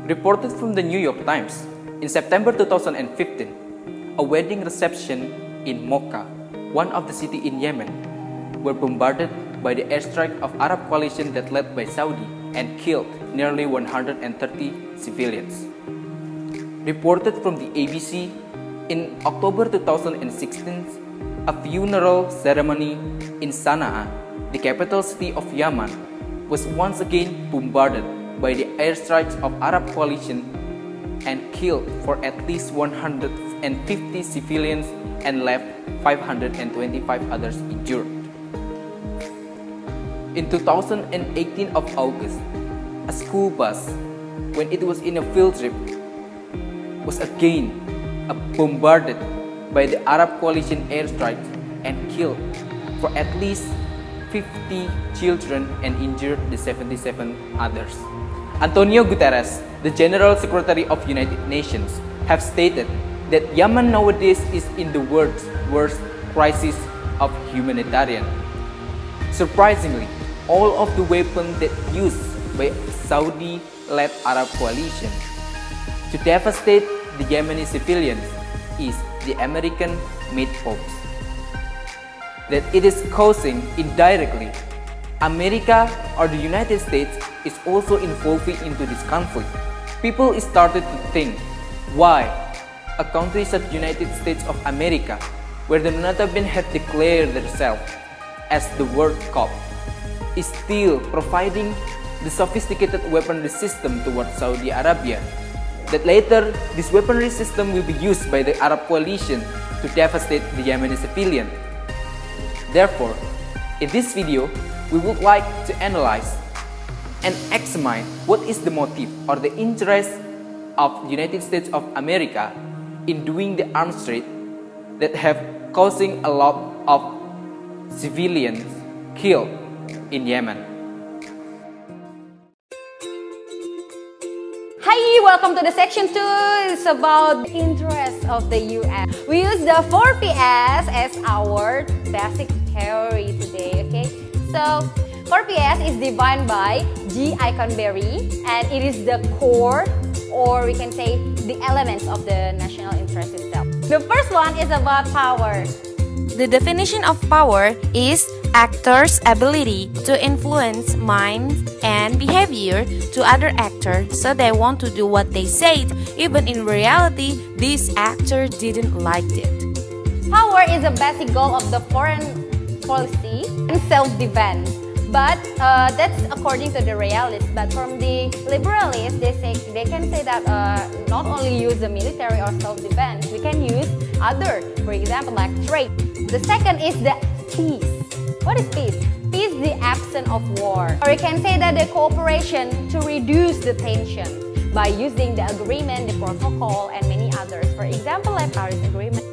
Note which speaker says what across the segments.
Speaker 1: Reported from the New York Times, in September 2015, a wedding reception in Mocha, one of the cities in Yemen, were bombarded by the airstrike of Arab coalition that led by Saudi and killed nearly 130 civilians. Reported from the ABC, in October 2016, a funeral ceremony in Sana'a, the capital city of Yemen, was once again bombarded by the airstrikes of Arab coalition and killed for at least 150 civilians and left 525 others injured. In 2018 of August, a school bus, when it was in a field trip, was again bombarded by the Arab coalition airstrikes and killed for at least 50 children and injured the 77 others. Antonio Guterres, the General Secretary of United Nations, have stated that Yemen nowadays is in the world's worst crisis of humanitarian. Surprisingly, all of the weapons that used by Saudi-led Arab coalition to devastate the Yemeni civilians is the American-made bombs that it is causing indirectly. America or the United States is also involving into this conflict. People started to think why a country such as United States of America, where the Netherlands have declared themselves as the world cup, is still providing the sophisticated weaponry system towards Saudi Arabia, that later this weaponry system will be used by the Arab coalition to devastate the Yemeni civilian. Therefore, in this video, we would like to analyze and examine what is the motive or the interest of the United States of America in doing the arms trade that have causing a lot of civilians killed in Yemen.
Speaker 2: Hi, welcome to the section 2. It's about the interest of the US. We use the 4PS as our basic theory today, okay? So, 4PS is defined by G. Iconberry, and it is the core, or we can say the elements of the national interest itself. The first one is about power.
Speaker 3: The definition of power is actors' ability to influence minds and behavior to other actors so they want to do what they said, even in reality, this actor didn't like it.
Speaker 2: Power is a basic goal of the foreign policy and self-defense. But that's according to the realists. But from the liberalists, they can say that not only use the military or self-defense, we can use other, for example, like trade. The second is the peace. What is peace? Peace is the absence of war. Or you can say that the cooperation to reduce the tension by using the agreement, the protocol, and many others. For example, like Paris Agreement.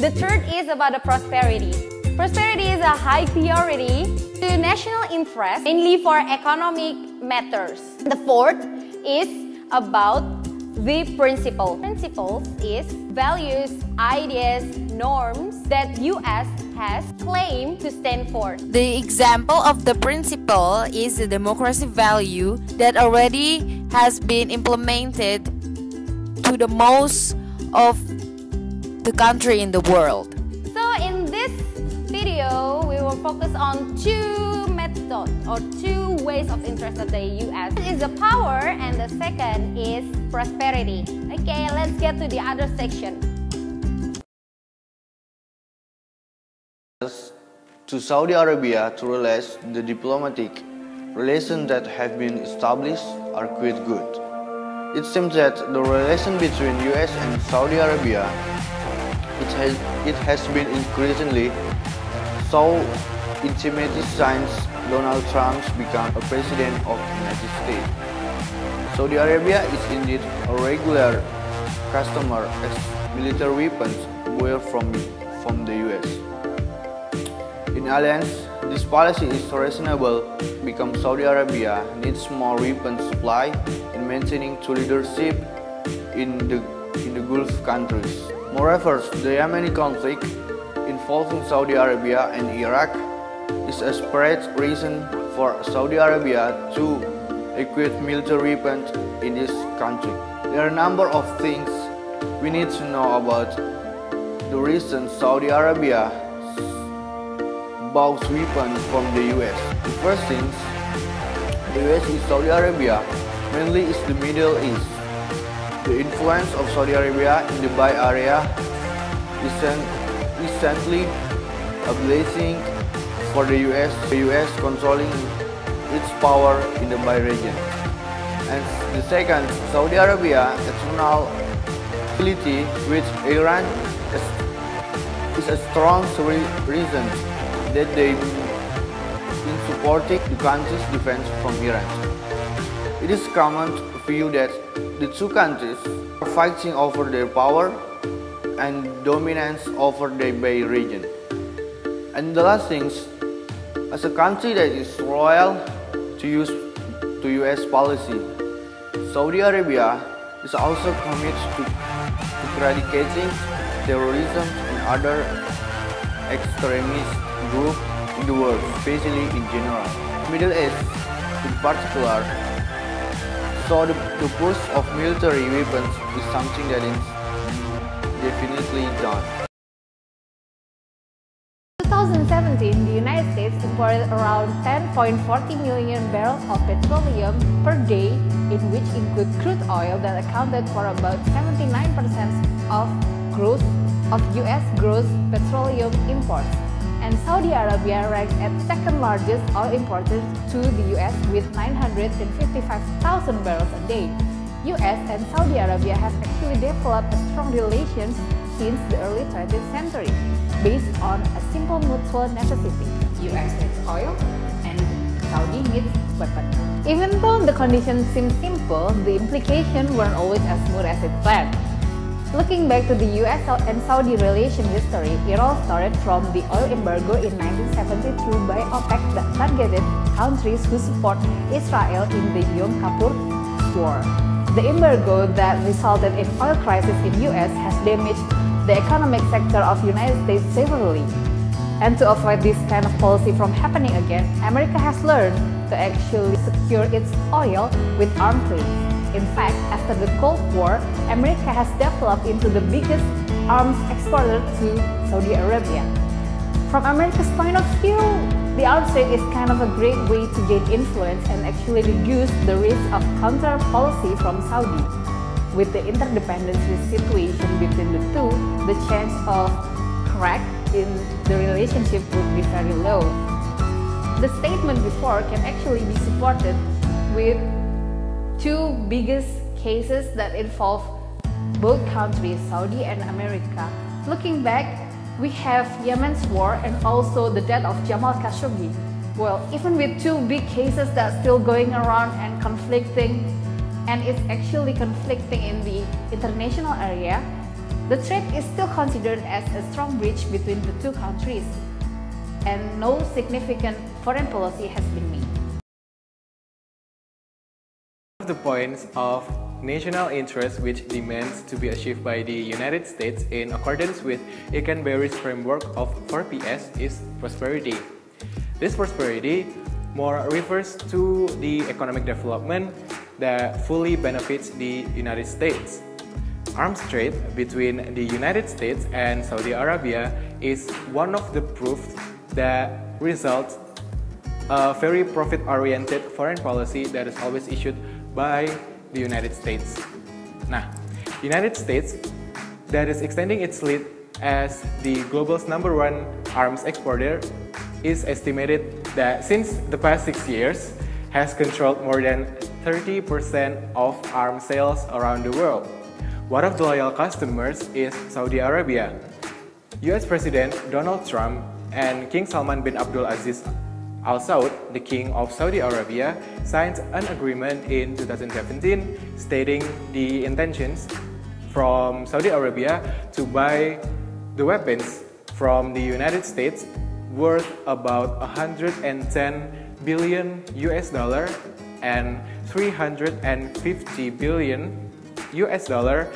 Speaker 2: The third is about the prosperity. Prosperity is a high priority to national interest, mainly for economic matters. The fourth is about the principle. Principles is values, ideas, norms that US has claimed to stand for.
Speaker 3: The example of the principle is the democracy value that already has been implemented to the most of the country in the world.
Speaker 2: So in this video, we will focus on two methods or two ways of interest of the US. One is the power and the second is prosperity. Okay, let's get to the other section.
Speaker 4: To Saudi Arabia to realize the diplomatic relations that have been established are quite good. It seems that the relation between US and Saudi Arabia it has been increasingly so intimate since Donald Trump became a president of the United States. Saudi Arabia is indeed a regular customer as military weapons were from the US. In alliance, this policy is reasonable because Saudi Arabia needs more weapon supply in maintaining to leadership in the Gulf countries. Moreover, the Yemeni conflict involving Saudi Arabia and Iraq is a separate reason for Saudi Arabia to acquire military weapons in this country. There are a number of things we need to know about the reason Saudi Arabia buys weapons from the US. The first thing, the US is Saudi Arabia, mainly is the Middle East. The influence of Saudi Arabia in the Bay Area is recently a blessing for the US controlling its power in the Bay region. And the second, Saudi Arabia external ability with Iran is a strong reason that they in supporting the country's defense from Iran. It is common view that the two countries are fighting over their power and dominance over the Bay region. And the last thing, as a country that is loyal to US policy, Saudi Arabia is also committed to eradicating terrorism and other extremist groups in the world, especially in general. Middle East in particular, so the push of military weapons is something that is definitely done.
Speaker 2: In 2017, the United States imported around 10.40 million barrels of petroleum per day, in which include crude oil that accounted for about 79% of US gross petroleum imports. And Saudi Arabia ranks as second largest oil importer to the US with 955,000 barrels a day. US and Saudi Arabia have actually developed a strong relations since the early 20th century, based on a simple mutual necessity. US needs oil and Saudi needs weapons. Even though the conditions seem simple, the implications weren't always as smooth as it planned. Looking back to the US and Saudi relation history, it all started from the oil embargo in 1972 by OPEC that targeted countries who support Israel in the Yom Kippur War. The embargo that resulted in oil crisis in US has damaged the economic sector of United States severely. And to avoid this kind of policy from happening again, America has learned to actually secure its oil with arms trade. In fact, after the Cold War, America has developed into the biggest arms exporter to Saudi Arabia. From America's point of view, the arms trade is kind of a great way to gain influence and actually reduce the risk of counter policy from Saudi. With the interdependency situation between the two, the chance of crack in the relationship would be very low. The statement before can actually be supported with two biggest cases that involve both countries, Saudi and America. Looking back, we have Yemen's war and also the death of Jamal Khashoggi. Well, even with two big cases that's still going around and conflicting, and it's actually conflicting in the international area, the trade is still considered as a strong bridge between the two countries, and no significant foreign policy has been made.
Speaker 5: The points of national interest which demands to be achieved by the United States in accordance with Eikenberry's framework of 4Ps is prosperity. This prosperity more refers to the economic development that fully benefits the United States. Arms trade between the United States and Saudi Arabia is one of the proofs that results a very profit-oriented foreign policy that is always issued by the United States. Nah, United States that is extending its lead as the global's #1 arms exporter is estimated that since the past 6 years has controlled more than 30% of arms sales around the world. One of the loyal customers is Saudi Arabia. US President Donald Trump and King Salman bin Abdul Aziz Al Saud, the King of Saudi Arabia, signed an agreement in 2017 stating the intentions from Saudi Arabia to buy the weapons from the United States worth about 110 billion US dollar and 350 billion US dollar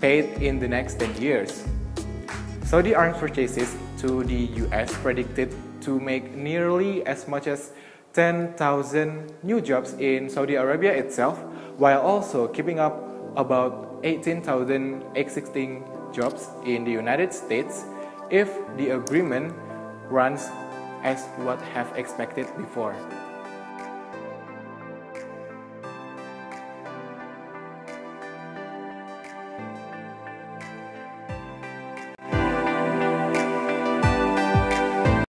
Speaker 5: paid in the next 10 years. Saudi arms purchases to the US predicted to make nearly as much as 10,000 new jobs in Saudi Arabia itself, while also keeping up about 18,000 existing jobs in the United States if the agreement runs as what have expected before.